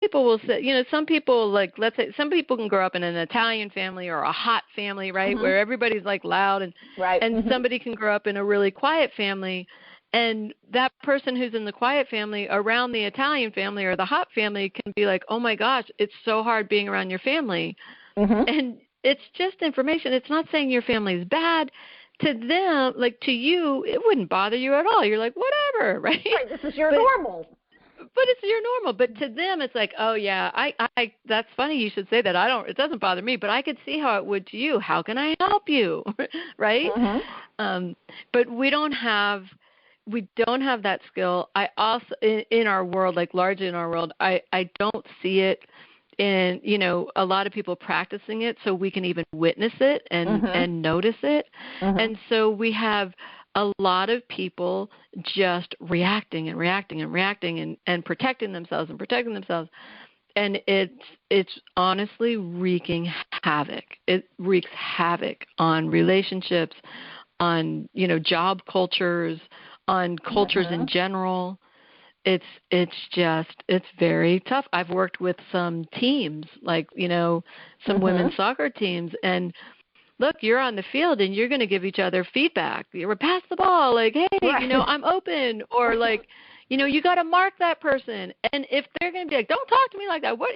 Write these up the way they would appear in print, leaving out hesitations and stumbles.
people will say, some people, like, let's say some people can grow up in an Italian family or a hot family, right, where everybody's like loud, and somebody can grow up in a really quiet family, and that person who's in the quiet family around the Italian family or the hot family can be like, oh my gosh, it's so hard being around your family. And it's just information. It's not saying your family is bad. To them, like to you, it wouldn't bother you at all. You're like, whatever, right? Right, this is your normal. But it's your normal. But to them, it's like, oh yeah, I that's funny you should say that. It doesn't bother me, but I could see how it would to you. How can I help you, right? But we don't have that skill. I also, in our world, like largely in our world, I don't see it in, a lot of people practicing it so we can even witness it and notice it. And so we have a lot of people just reacting and protecting themselves. And it's honestly wreaking havoc. It wreaks havoc on relationships, on, job cultures, on cultures in general. It's very tough. I've worked with some teams, like, some women's soccer teams, and look, you're on the field and you're going to give each other feedback. You're pass the ball, like, hey, I'm open, or like, you got to mark that person. And if they're going to be like, don't talk to me like that, what,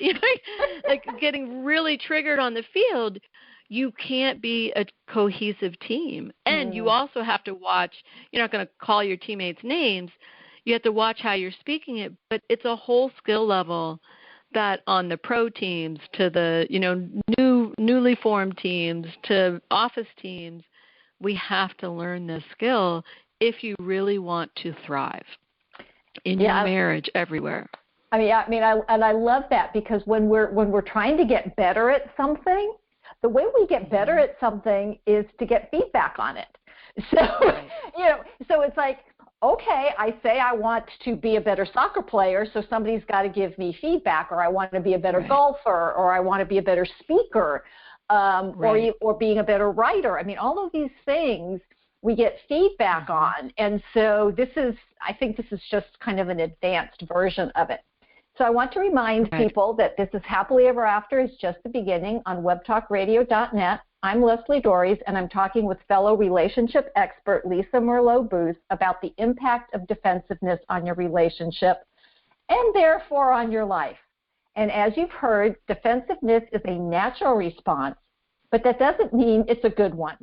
like getting really triggered on the field, you can't be a cohesive team. And you also have to watch, you're not going to call your teammates names. You have to watch how you're speaking it, but it's a whole skill level that on the pro teams to the, newly formed teams to office teams, we have to learn this skill if you really want to thrive in your marriage everywhere. I love that, because when we're trying to get better at something, the way we get better at something is to get feedback on it. So, so it's like, okay, I say I want to be a better soccer player, so somebody's got to give me feedback, or I want to be a better golfer, or I want to be a better speaker, or being a better writer. All of these things we get feedback on, and so I think this is just kind of an advanced version of it. So I want to remind people that This is Happily Ever After is just the beginning on webtalkradio.net. I'm Leslie Dories, and I'm talking with fellow relationship expert Lisa Merlo-Booth about the impact of defensiveness on your relationship and therefore on your life. And as you've heard, defensiveness is a natural response, but that doesn't mean it's a good one.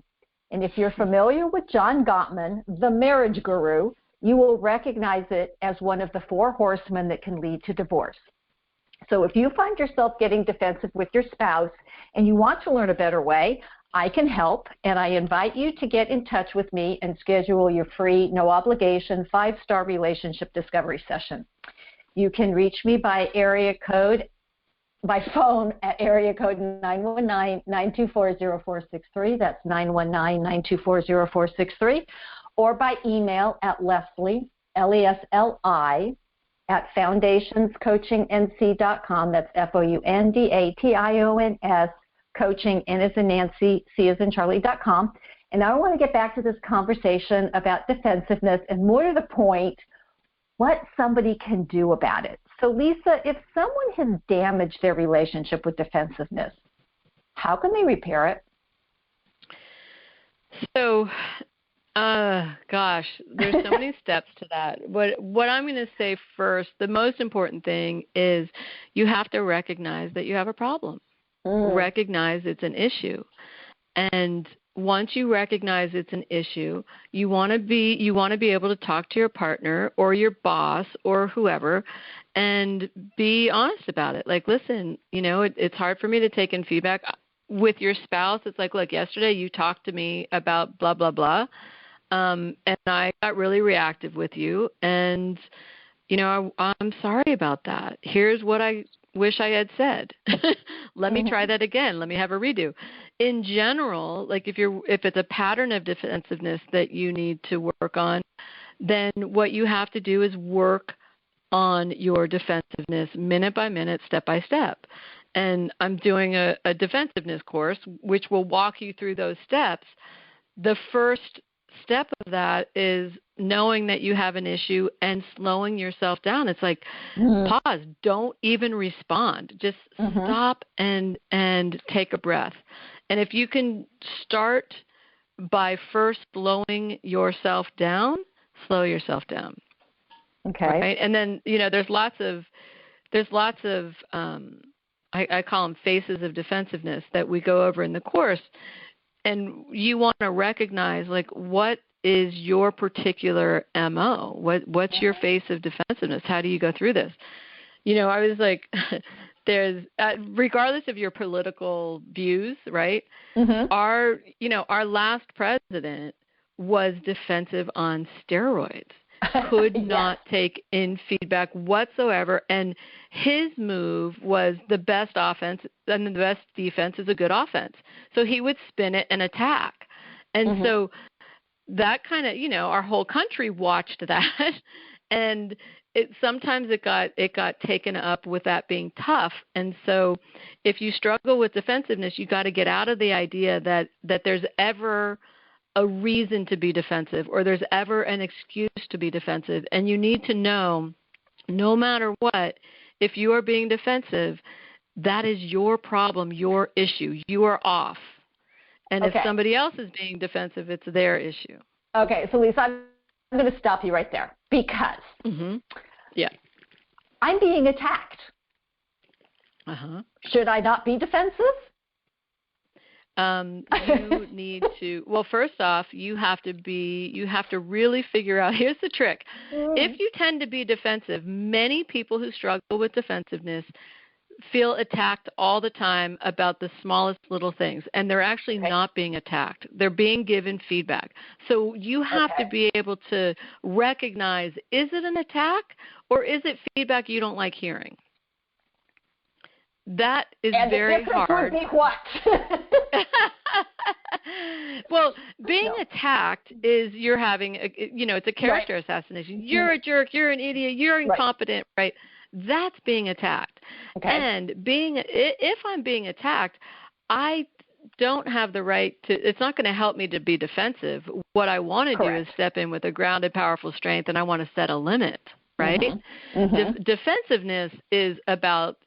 And if you're familiar with John Gottman, the marriage guru, you will recognize it as one of the 4 horsemen that can lead to divorce. So if you find yourself getting defensive with your spouse and you want to learn a better way, I can help, and I invite you to get in touch with me and schedule your free, no-obligation, 5-star relationship discovery session. You can reach me by phone at area code 919-924-0463. That's 919-924-0463. Or by email at Leslie, Lesli, at foundationscoachingnc.com. That's FOUNDATIONS, coaching, N as in Nancy, C as in Charlie.com. And now I want to get back to this conversation about defensiveness and more to the point, what somebody can do about it. So Lisa, if someone has damaged their relationship with defensiveness, how can they repair it? So, there's so many steps to that. What I'm going to say first, the most important thing is you have to recognize that you have a problem. Recognize it's an issue. And once you recognize it's an issue, you want to be able to talk to your partner or your boss or whoever and be honest about it. Like, listen, it's hard for me to take in feedback. With your spouse, it's like, look, yesterday you talked to me about blah, blah, blah. And I got really reactive with you, and, I'm sorry about that. Here's what I wish I had said. Let me try that again. Let me have a redo. In general, like if it's a pattern of defensiveness that you need to work on, then what you have to do is work on your defensiveness minute by minute, step by step. And I'm doing a defensiveness course, which will walk you through those steps. The first step of that is knowing that you have an issue and slowing yourself down. It's like, pause, don't even respond. Just stop and take a breath. And if you can start by first slowing yourself down, slow yourself down. Okay. Right? And then, there's lots of I call them phases of defensiveness that we go over in the course. And you want to recognize, like, what is your particular MO? What's your phase of defensiveness? How do you go through this? I was like, there's, regardless of your political views, right? Our last president was defensive on steroids. Could not take in feedback whatsoever, and his move was the best offense, and the best defense is a good offense. So he would spin it and attack, and so that kind of, our whole country watched that, and sometimes it got taken up with that being tough. And so, if you struggle with defensiveness, you got to get out of the idea that there's ever a reason to be defensive or there's ever an excuse to be defensive. And you need to know, no matter what, if you are being defensive, that is your problem, your issue. You are off. And if somebody else is being defensive, it's their issue. Okay, so Lisa, I'm going to stop you right there because I'm being attacked. Should I not be defensive? You need to, well, first off, you have to really figure out, here's the trick. If you tend to be defensive, many people who struggle with defensiveness feel attacked all the time about the smallest little things, and they're actually not being attacked. They're being given feedback. So you have to be able to recognize, is it an attack or is it feedback you don't like hearing? That is very hard. And the difference would be what? Well, being attacked is you're having, it's a character assassination. You're a jerk. You're an idiot. You're incompetent, right? That's being attacked. And if I'm being attacked, I don't have the right to, it's not going to help me to be defensive. What I want to do is step in with a grounded, powerful strength, and I want to set a limit, right? Defensiveness is about,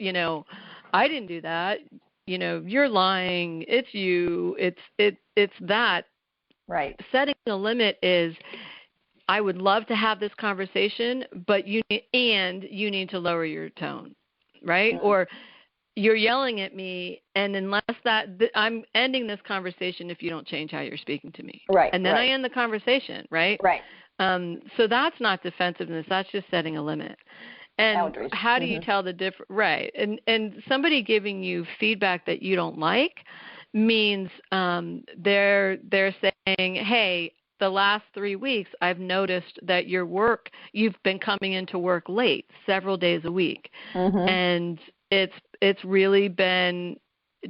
I didn't do that. You're lying. It's you. It's that. Right. Setting a limit is, I would love to have this conversation, but you need to lower your tone, right? Or you're yelling at me, and unless I'm ending this conversation if you don't change how you're speaking to me. Right. And then I end the conversation, right? Right. So that's not defensiveness. That's just setting a limit. And boundaries. How do you tell the difference? Right. And somebody giving you feedback that you don't like means they're saying, hey, the last 3 weeks I've noticed that you've been coming into work late several days a week. And it's really been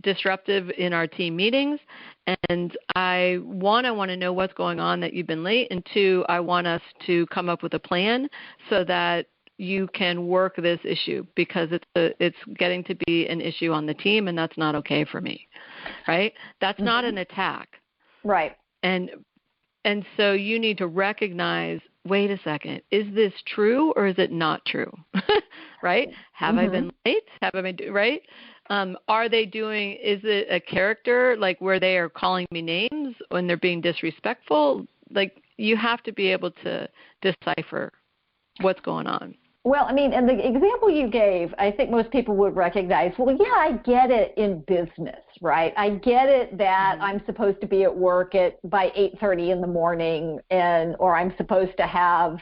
disruptive in our team meetings. And I want to know what's going on that you've been late. And two, I want us to come up with a plan so that you can work this issue, because it's getting to be an issue on the team, and that's not okay for me, right? That's not an attack. Right. And so you need to recognize, wait a second, is this true or is it not true? Right? Have I been late? Have I been, right? Are they doing, is it a character, like where they are calling me names when they're being disrespectful? Like, you have to be able to decipher what's going on. Well, I mean, and the example you gave, I think most people would recognize, well, yeah, I get it in business, right? I get it that I'm supposed to be at work by 8:30 in the morning, or I'm supposed to have,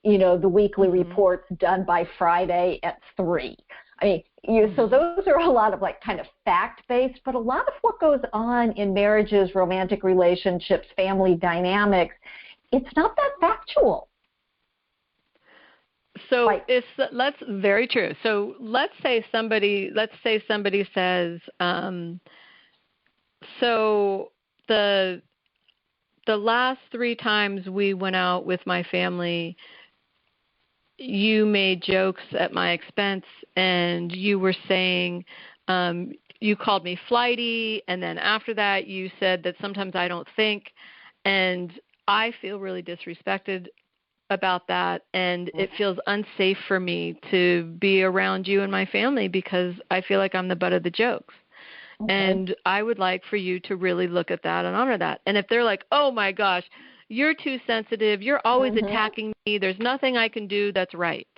the weekly reports done by Friday at 3. I mean, so those are a lot of kind of fact-based, but a lot of what goes on in marriages, romantic relationships, family dynamics, it's not that factual. So that's very true. So let's say somebody says, so the last 3 times we went out with my family, you made jokes at my expense, and you were saying, you called me flighty, and then after that you said that sometimes I don't think, and I feel really disrespected about that, and it feels unsafe for me to be around you and my family because I feel like I'm the butt of the jokes. Okay. And I would like for you to really look at that and honor that. And if they're like, oh my gosh, you're too sensitive, you're always attacking me, there's nothing I can do that's right.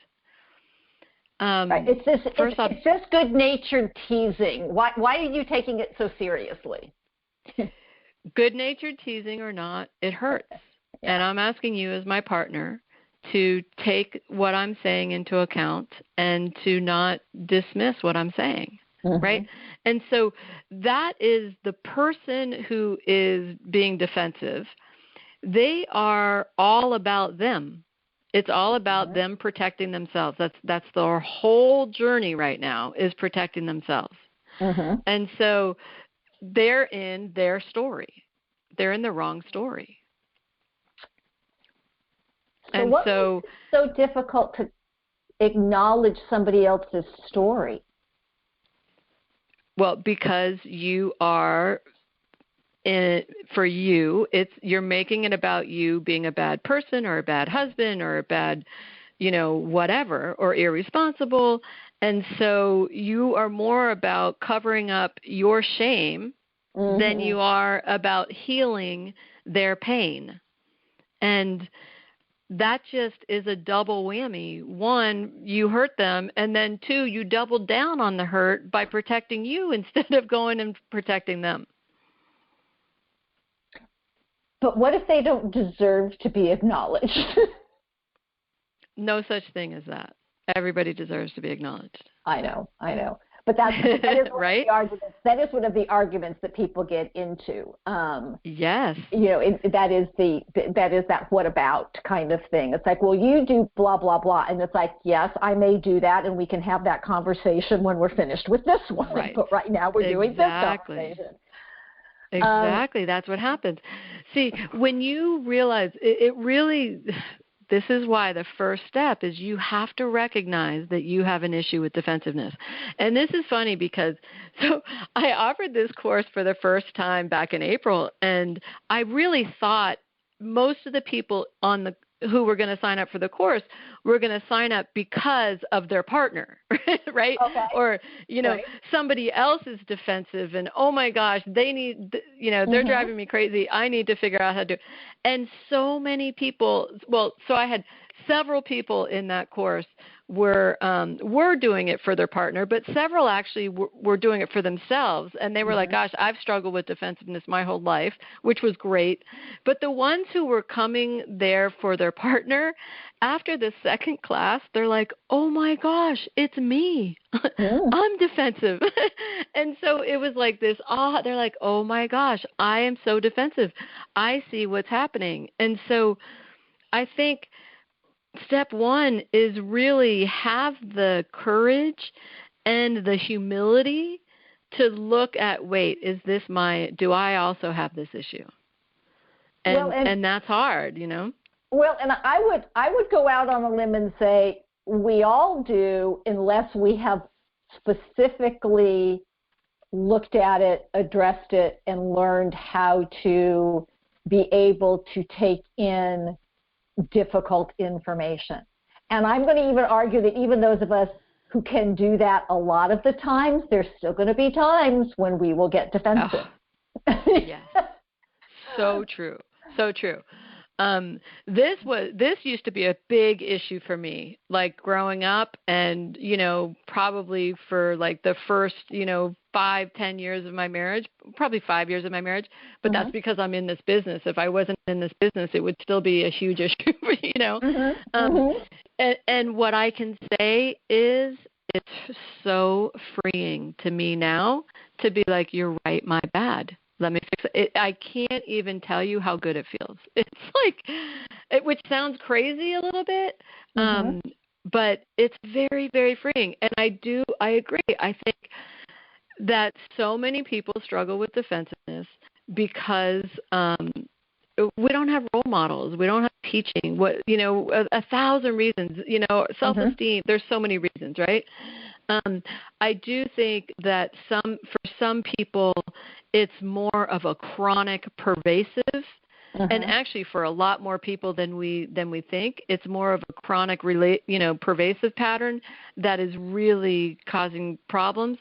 Right. It's just good-natured teasing. Why are you taking it so seriously? Good-natured teasing or not, it hurts. Yeah. And I'm asking you as my partner to take what I'm saying into account and to not dismiss what I'm saying, right? And so that is the person who is being defensive. They are all about them. It's all about them protecting themselves. That's their whole journey right now, is protecting themselves. And so they're in their story. They're in the wrong story. So what makes it so difficult to acknowledge somebody else's story? Well, because you are, for you, you're making it about you being a bad person or a bad husband or a bad, whatever, or irresponsible. And so you are more about covering up your shame than you are about healing their pain. And that just is a double whammy. One, you hurt them, and then two, you doubled down on the hurt by protecting you instead of going and protecting them. But what if they don't deserve to be acknowledged? No such thing as that. Everybody deserves to be acknowledged. I know. But that is right? That is one of the arguments that people get into. Yes. That is that what about kind of thing. It's like, well, you do blah, blah, blah. And it's like, yes, I may do that, and we can have that conversation when we're finished with this one. Right. But right now we're doing this conversation. Exactly. That's what happens. See, when you realize it really... This is why the first step is you have to recognize that you have an issue with defensiveness. And this is funny because I offered this course for the first time back in April, and I really thought most of the people who were going to sign up for the course were going to sign up because of their partner, right? Okay. Or, somebody else is defensive and, oh my gosh, they need, they're driving me crazy. I need to figure out how to do it. And so many people, so I had several people in that course were doing it for their partner, but several actually were doing it for themselves. And they were like, gosh, I've struggled with defensiveness my whole life, which was great. But the ones who were coming there for their partner, after the second class, they're like, oh my gosh, it's me. I'm defensive. And so it was like this, they're like, oh my gosh, I am so defensive. I see what's happening. And so I think step one is really have the courage and the humility to look at, wait, do I also have this issue? And that's hard, Well, and I would go out on a limb and say we all do, unless we have specifically looked at it, addressed it, and learned how to be able to take in difficult information. And I'm going to even argue that even those of us who can do that a lot of the times, there's still going to be times when we will get defensive. Yes. So true. So true. This used to be a big issue for me, like growing up, and probably for like the first 5-10 years of my marriage, probably 5 years of my marriage, but that's because I'm in this business. If I wasn't in this business, it would still be a huge issue. And what I can say is it's so freeing to me now to be like, you're right, my bad. Let me fix it. I can't even tell you how good it feels. It's like, which sounds crazy a little bit, but it's very, very freeing. And I agree. I think that so many people struggle with defensiveness because we don't have role models. We don't have teaching. 1,000 reasons. Self-esteem. There's so many reasons, right? I do think that for some people, it's more of a chronic, pervasive And actually, for a lot more people than we think, it's more of a chronic, pervasive pattern that is really causing problems.